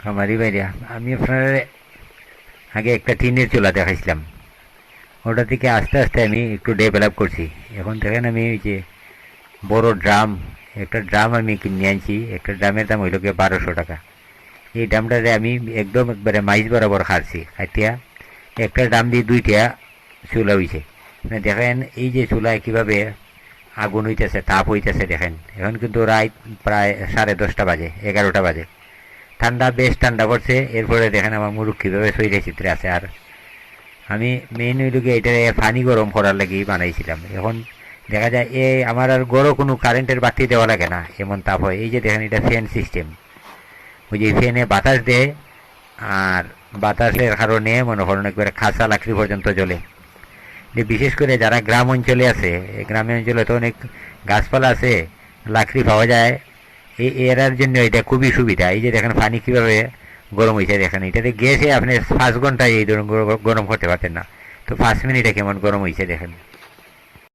আমারই বাইরে আমি আপনার আগে একটা টিনের চুলা দেখাইছিলাম, ওটা থেকে আস্তে আস্তে আমি একটু ডেভেলপ করছি। এখন দেখেন আমি ওই যে বড় ড্রাম, একটা ড্রাম আমি কিনে আনছি, একটা ড্রামের দাম হইল গিয়ে 1200 টাকা। এই ড্রামটাতে আমি একদম একবারে মাইজ বরাবর খাচ্ছি, খাইতিয়া একটা ড্রাম দিয়ে 2টা চুলা হইছে। মানে দেখেন এই যে চুলায় কীভাবে আগুন হইতেছে, তাপ হইতেছে দেখেন। এখন কিন্তু রাত প্রায় 10:30 বাজে, 11টা বাজে। ঠান্ডা, বেশ ঠান্ডা পড়ছে। এরপরে দেখেন আমার মুরুখ কীভাবে শরীরে চিত্রে আছে। আর আমি মেইন ওইটুকু এটা পানি গরম করার লাগি বানাইছিলাম। এখন দেখা যায় আমার আর গড়ও কোনো কারেন্টের বাতি দেওয়া লাগে না, এমন তাপ হয়। এই যে দেখেন এটা ফ্যান সিস্টেম, ওই যে ফ্যানে বাতাস দেয়, আর বাতাসের কারণে মনে করেন একবারে খাঁচা লাকড়ি পর্যন্ত জ্বলে। বিশেষ করে যারা গ্রাম অঞ্চলে আছে, গ্রামীণ অঞ্চলে তো অনেক গাছপালা আছে, লাকড়ি পাওয়া যায়, এরার জন্য এটা খুবই সুবিধা। এই যে দেখেন পানি কীভাবে গরম হয়েছে দেখেন, এটাতে গ্যাসে আপনি 5 ঘন্টায় এই ধরুন গরম করতে পারতেন না, তো 5 মিনিটে কেমন গরম হয়েছে দেখেন।